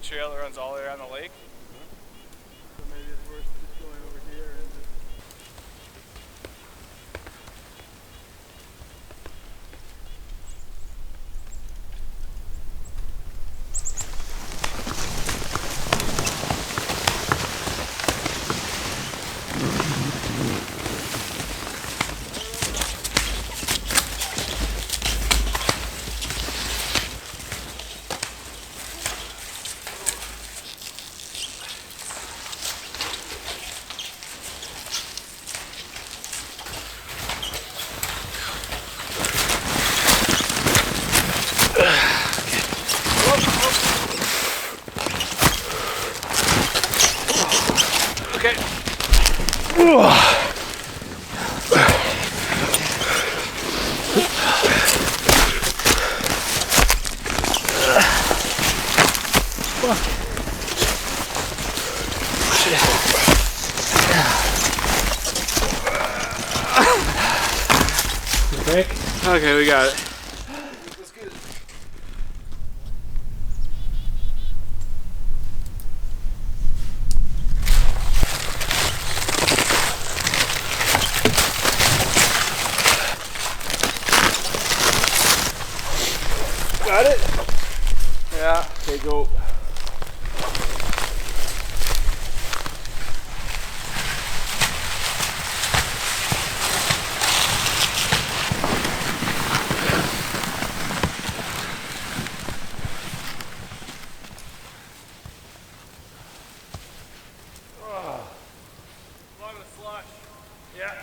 a trail that runs all the way around the lake. So maybe it's worth just going over here and just... Okay. Okay, we got it. Let's get it. Got it? Yeah. Okay, go. A lot of slush. Yeah.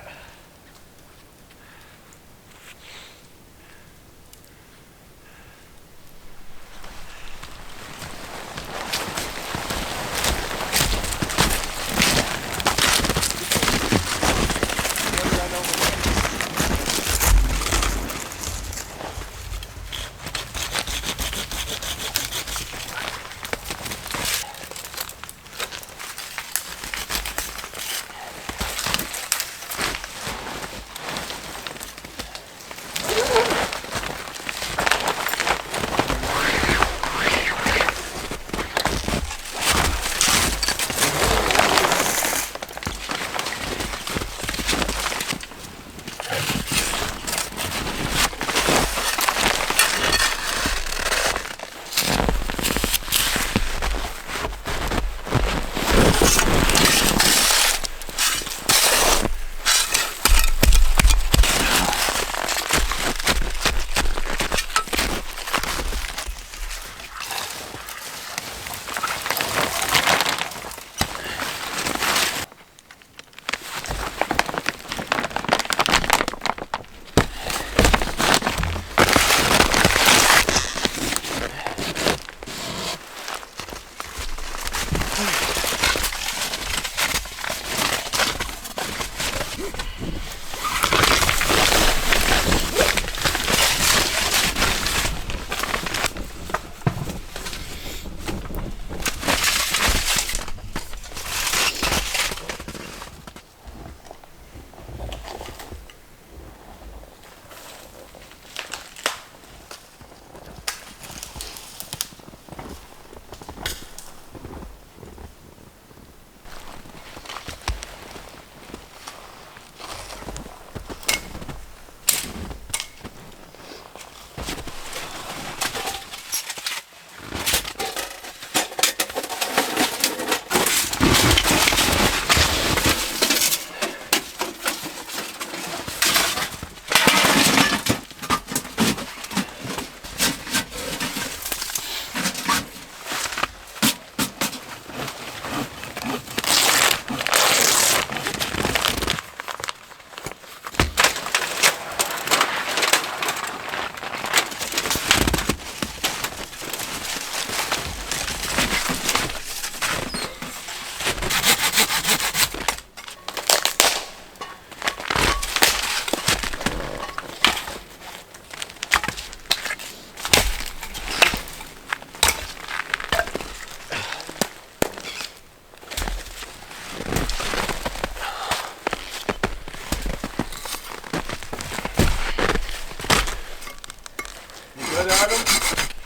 Good, Adam?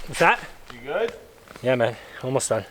What's that? You good? Yeah, man. Almost done.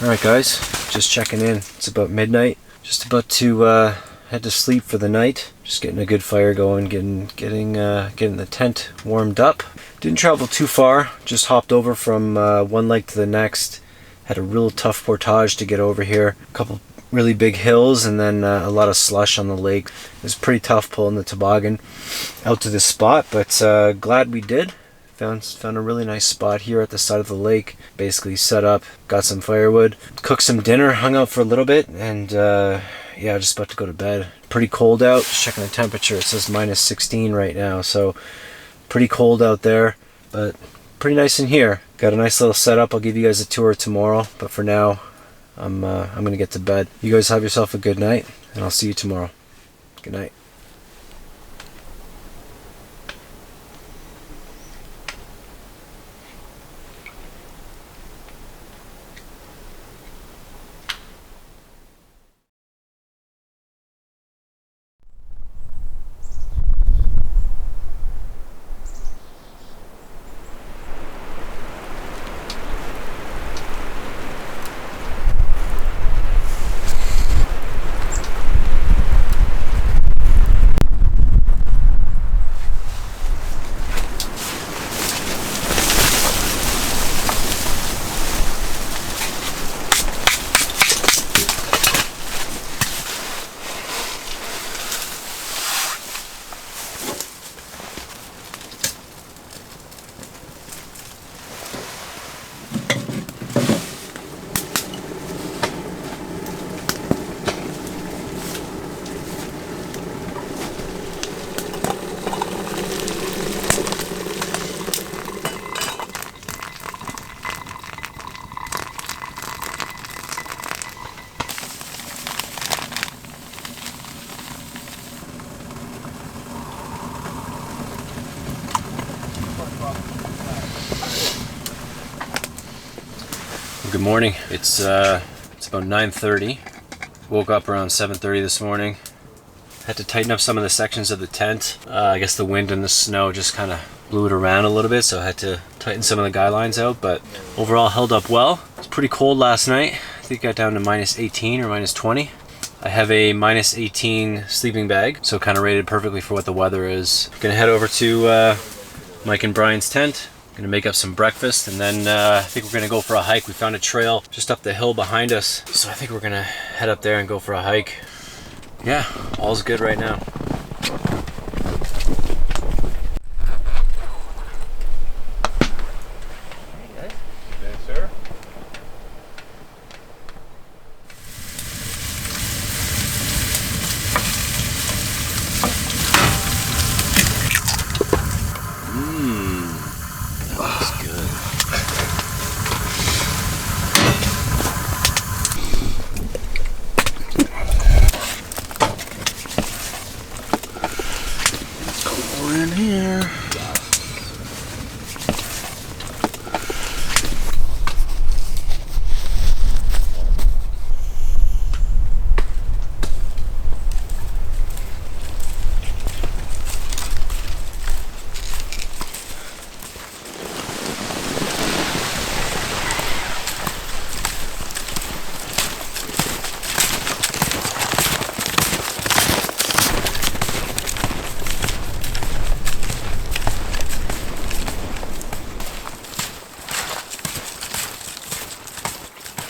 Alright guys, just checking in. It's about midnight. Just about to head to sleep for the night. Just getting a good fire going, getting the tent warmed up. Didn't travel too far, just hopped over from one lake to the next. Had a real tough portage to get over here. A couple really big hills and then a lot of slush on the lake. It was pretty tough pulling the toboggan out to this spot, but glad we did. Found a really nice spot here at the side of the lake. Basically set up, got some firewood, cooked some dinner, hung out for a little bit, and yeah, just about to go to bed. Pretty cold out. Just checking the temperature. It says minus 16 right now, so pretty cold out there, but pretty nice in here. Got a nice little setup. I'll give you guys a tour tomorrow, but for now, I'm gonna get to bed. You guys have yourself a good night, and I'll see you tomorrow. Good night. Good morning. It's about 9:30. Woke up around 7:30 this morning. Had to tighten up some of the sections of the tent. I guess the wind and the snow just kind of blew it around a little bit, so I had to tighten some of the guy lines out, but overall held up well. It was pretty cold last night. I think it got down to minus 18 or minus 20. I have a minus 18 sleeping bag, so kind of rated perfectly for what the weather is. Gonna head over to Mike and Brian's tent. Gonna make up some breakfast, and then I think we're gonna go for a hike. We found a trail just up the hill behind us, so I think we're gonna head up there and go for a hike. Yeah, all's good right now. Yes, sir. In here.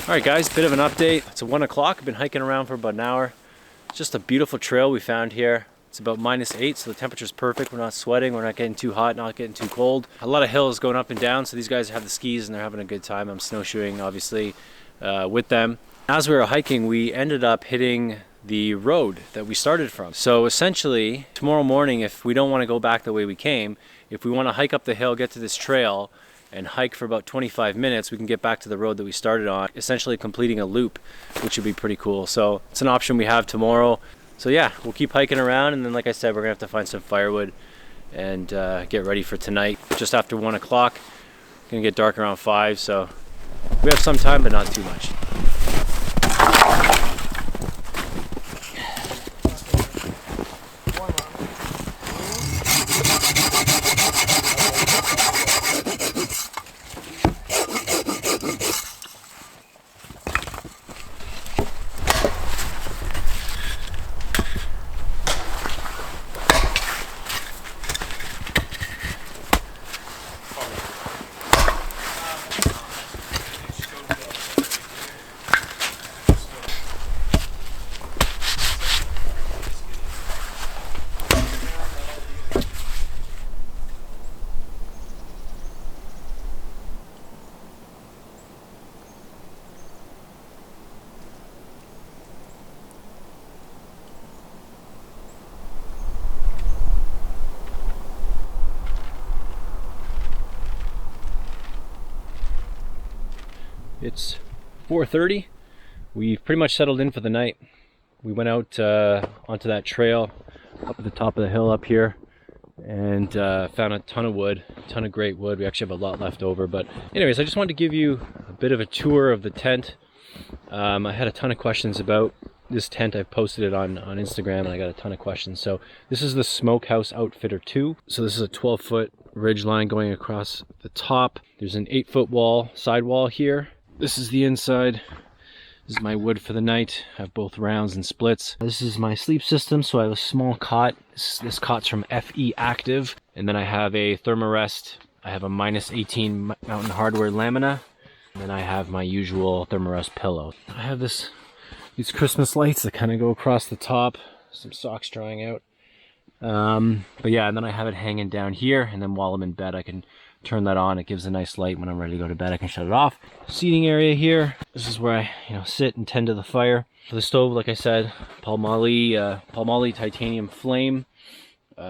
Alright guys, bit of an update. It's 1 o'clock. I've been hiking around for about an hour. It's just a beautiful trail we found here. It's about -8, so the temperature's perfect. We're not sweating, we're not getting too hot, not getting too cold. A lot of hills going up and down, so these guys have the skis and they're having a good time. I'm snowshoeing, obviously, with them. As we were hiking, we ended up hitting the road that we started from. So essentially, tomorrow morning, if we don't want to go back the way we came, if we want to hike up the hill, get to this trail, and hike for about 25 minutes, we can get back to the road that we started on, essentially completing a loop, which would be pretty cool. So it's an option we have tomorrow. So yeah, we'll keep hiking around, and then like I said, we're gonna have to find some firewood and get ready for tonight. Just after 1 o'clock, gonna get dark around 5, so we have some time, but not too much. It's 4:30. We've pretty much settled in for the night. We went out onto that trail up at the top of the hill up here and found a ton of wood, a ton of great wood. We actually have a lot left over. But anyways, I just wanted to give you a bit of a tour of the tent. I had a ton of questions about this tent. I posted it on Instagram and I got a ton of questions. So this is the Smokehouse Outfitter 2. So this is a 12-foot ridge line going across the top. There's an 8-foot wall, side wall here. This is the inside. This is my wood for the night. I have both rounds and splits. This is my sleep system. So I have a small cot. This cot's from FE Active. And then I have a Thermarest. I have a -18 Mountain Hardware Lamina. And then I have my usual Thermarest pillow. I have these Christmas lights that kind of go across the top. Some socks drying out. But yeah, and then I have it hanging down here. And then while I'm in bed, I can turn that on. It gives a nice light. When I'm ready to go to bed, I can shut it off. Seating area here. This is where I sit and tend to the fire. For the stove, like I said, Palmolive titanium flame.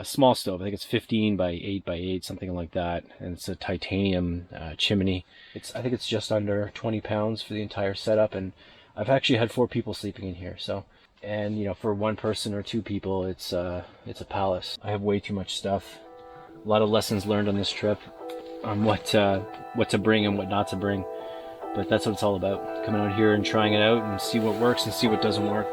Small stove. I think it's 15 by 8 by 8, something like that. And it's a titanium chimney. I think it's just under 20 pounds for the entire setup. And I've actually had 4 people sleeping in here. So, and for 1 person or 2 people, it's a palace. I have way too much stuff. A lot of lessons learned on this trip on what to bring and what not to bring. But that's what it's all about. Coming out here and trying it out and see what works and see what doesn't work.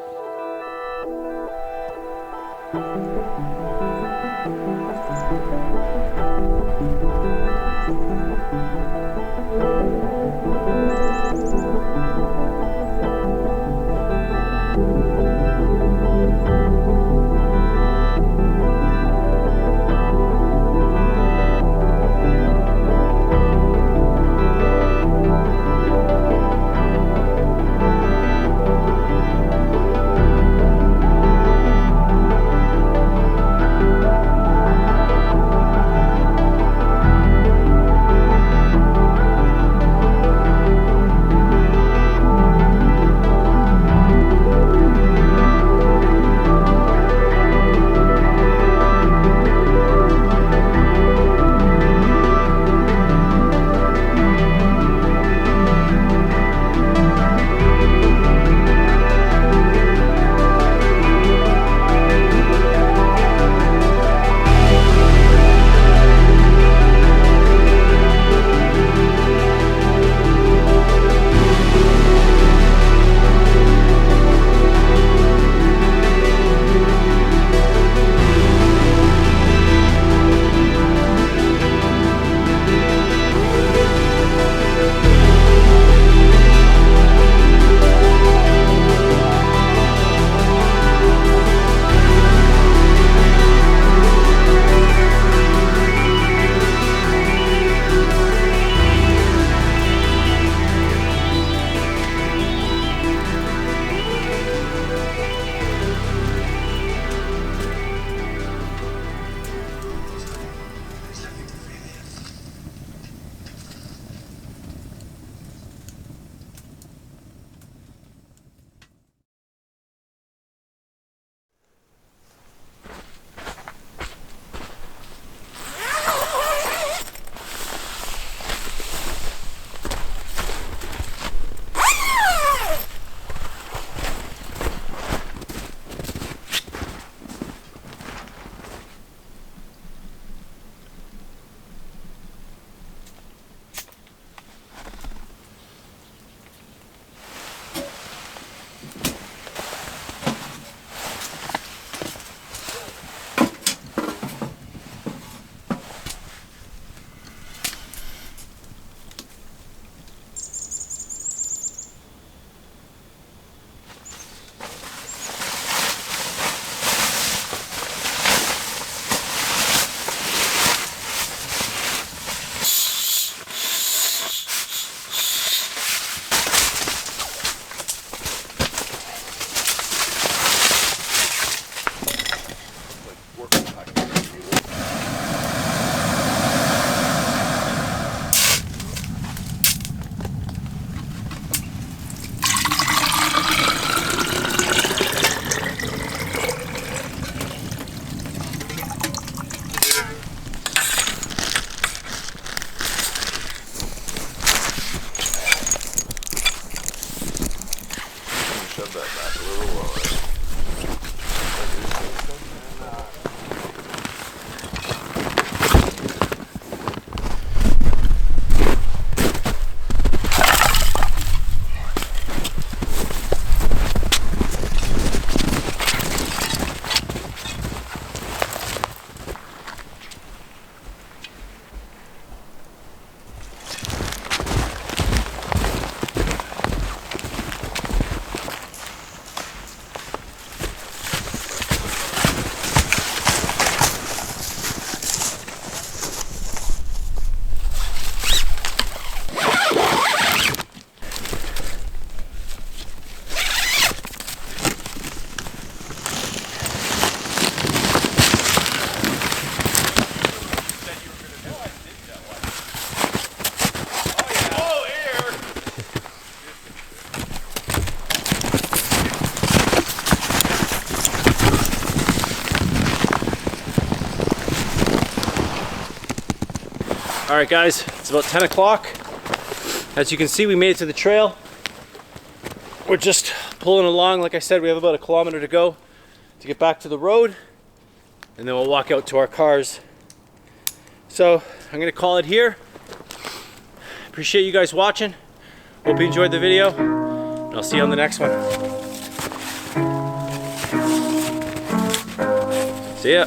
All right, guys, it's about 10 o'clock. As you can see, we made it to the trail. We're just pulling along. Like I said, we have about 1 kilometer to go to get back to the road, and then we'll walk out to our cars. So I'm gonna call it here. Appreciate you guys watching. Hope you enjoyed the video, and I'll see you on the next one. See ya.